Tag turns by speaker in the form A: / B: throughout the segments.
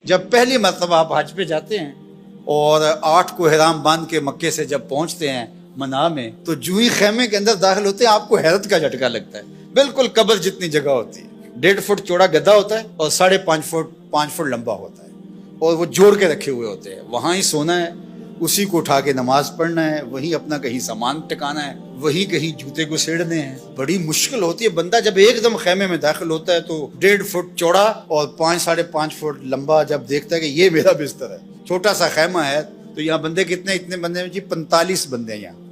A: جب پہلی مرتبہ آپ حج پہ جاتے ہیں اور 8 کو احرام باندھ کے مکے سے جب پہنچتے ہیں منا میں، تو جو ہی خیمے کے اندر داخل ہوتے ہیں آپ کو حیرت کا جھٹکا لگتا ہے. بالکل قبر جتنی جگہ ہوتی ہے. 1.5 فٹ چوڑا گدھا ہوتا ہے اور 5.5 فٹ لمبا ہوتا ہے، اور وہ جوڑ کے رکھے ہوئے ہوتے ہیں. وہاں ہی سونا ہے، اسی کو اٹھا کے نماز پڑھنا ہے، وہیں اپنا کہیں سامان ٹکانا ہے، وہیں کہیں جوتے کو سیڑنے ہیں. بڑی مشکل ہوتی ہے. بندہ جب ایک دم خیمے میں داخل ہوتا ہے تو 1.5 فٹ چوڑا اور 5.5 فٹ لمبا جب دیکھتا ہے کہ یہ میرا بستر ہے. چھوٹا سا خیمہ ہے تو یہاں بندے کتنے؟ اتنے بندے ہیں جی 45 بندے ہیں یہاں.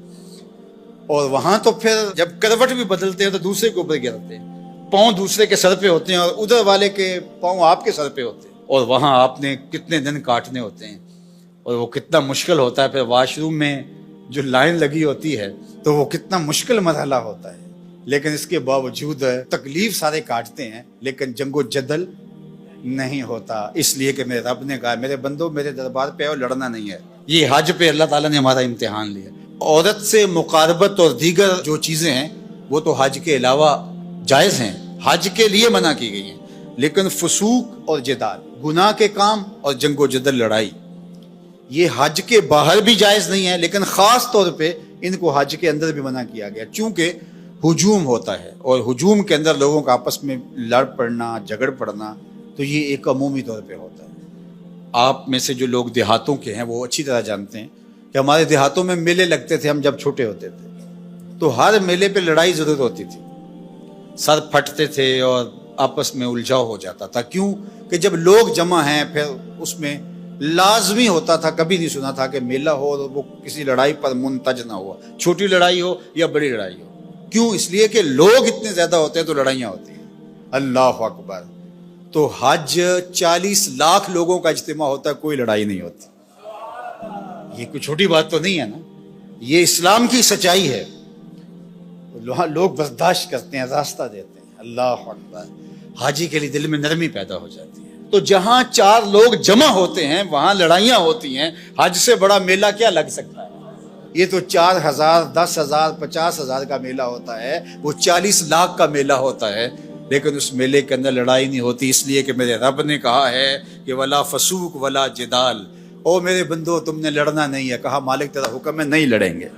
A: اور وہاں تو پھر جب کروٹ بھی بدلتے ہیں تو دوسرے کے اوپر گرتے ہیں، پاؤں دوسرے کے سر پہ ہوتے ہیں اور ادھر والے کے پاؤں آپ کے سر پہ ہوتے ہیں. اور وہاں آپ نے کتنے دن کاٹنے ہوتے ہیں، اور وہ کتنا مشکل ہوتا ہے. پھر واش روم میں جو لائن لگی ہوتی ہے تو وہ کتنا مشکل مرحلہ ہوتا ہے. لیکن اس کے باوجود تکلیف سارے کاٹتے ہیں، لیکن جنگ و جدل نہیں ہوتا، اس لیے کہ میرے رب نے کہا میرے بندو میرے دربار پہ آؤ، لڑنا نہیں ہے. یہ حج پہ اللہ تعالیٰ نے ہمارا امتحان لیا. عورت سے مقاربت اور دیگر جو چیزیں ہیں وہ تو حج کے علاوہ جائز ہیں، حج کے لیے منع کی گئی ہیں. لیکن فسوق اور جدال، گناہ کے کام اور جنگ و جدل، لڑائی، یہ حج کے باہر بھی جائز نہیں ہے، لیکن خاص طور پہ ان کو حج کے اندر بھی منع کیا گیا. چونکہ ہجوم ہوتا ہے اور ہجوم کے اندر لوگوں کا آپس میں لڑ پڑنا، جھگڑ پڑنا، تو یہ ایک عمومی طور پہ ہوتا ہے. آپ میں سے جو لوگ دیہاتوں کے ہیں وہ اچھی طرح جانتے ہیں کہ ہمارے دیہاتوں میں میلے لگتے تھے. ہم جب چھوٹے ہوتے تھے تو ہر میلے پہ لڑائی ضرور ہوتی تھی، سر پھٹتے تھے اور آپس میں الجھاؤ ہو جاتا تھا. کیوں کہ جب لوگ جمع ہیں پھر اس میں لازمی ہوتا تھا، کبھی نہیں سنا تھا کہ میلہ ہو اور وہ کسی لڑائی پر منتج نہ ہوا، چھوٹی لڑائی ہو یا بڑی لڑائی ہو. کیوں؟ اس لیے کہ لوگ اتنے زیادہ ہوتے ہیں تو لڑائیاں ہوتی ہیں. اللہ اکبر. تو حج 40 لاکھ لوگوں کا اجتماع ہوتا ہے، کوئی لڑائی نہیں ہوتی. یہ کوئی چھوٹی بات تو نہیں ہے نا، یہ اسلام کی سچائی ہے. لوگ برداشت کرتے ہیں، راستہ دیتے ہیں. اللہ اکبر. حاجی کے لیے دل میں نرمی پیدا ہو جاتی ہے. تو جہاں 4 لوگ جمع ہوتے ہیں وہاں لڑائیاں ہوتی ہیں. حج سے بڑا میلہ کیا لگ سکتا ہے؟ یہ تو 4,000 10,000 50,000 کا میلہ ہوتا ہے، وہ 40 لاکھ کا میلہ ہوتا ہے. لیکن اس میلے کے اندر لڑائی نہیں ہوتی، اس لیے کہ میرے رب نے کہا ہے کہ ولا فسوق ولا جدال. او میرے بندو تم نے لڑنا نہیں ہے. کہا مالک تیرا حکم ہے، نہیں لڑیں گے.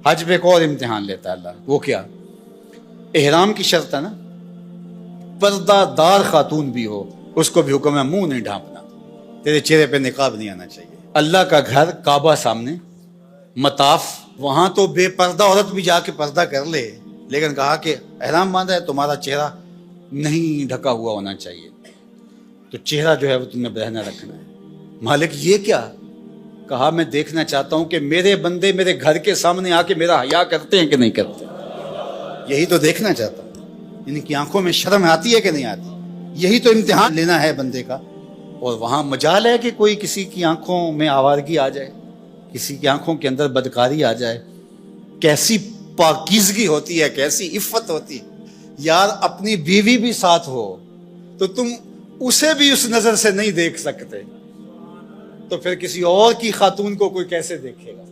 A: حج پہ ایک اور امتحان لیتا ہے اللہ. وہ کیا؟ احرام کی شرط ہے نا، پردہ دار خاتون بھی ہو اس کو بھی حکم ہے منہ نہیں ڈھانپنا، تیرے چہرے پہ نقاب نہیں آنا چاہیے. اللہ کا گھر کعبہ سامنے، مطاف، وہاں تو بے پردہ عورت بھی جا کے پردہ کر لے، لیکن کہا کہ احرام باندھا ہے تمہارا چہرہ نہیں ڈھکا ہوا ہونا چاہیے، تو چہرہ جو ہے وہ تم نے برہنہ رکھنا ہے. مالک یہ کیا؟ کہا میں دیکھنا چاہتا ہوں کہ میرے بندے میرے گھر کے سامنے آ کے میرا حیا کرتے ہیں کہ نہیں کرتے. یہی تو دیکھنا چاہتا ہوں، ان کی آنکھوں میں شرم آتی ہے کہ نہیں آتی. یہی تو امتحان لینا ہے بندے کا. اور وہاں مجال ہے کہ کوئی کسی کی آنکھوں میں آوارگی آ جائے، کسی کی آنکھوں کے اندر بدکاری آ جائے. کیسی پاکیزگی ہوتی ہے، کیسی عفت ہوتی ہے. یار اپنی بیوی بھی ساتھ ہو تو تم اسے بھی اس نظر سے نہیں دیکھ سکتے، تو پھر کسی اور کی خاتون کو کوئی کیسے دیکھے گا؟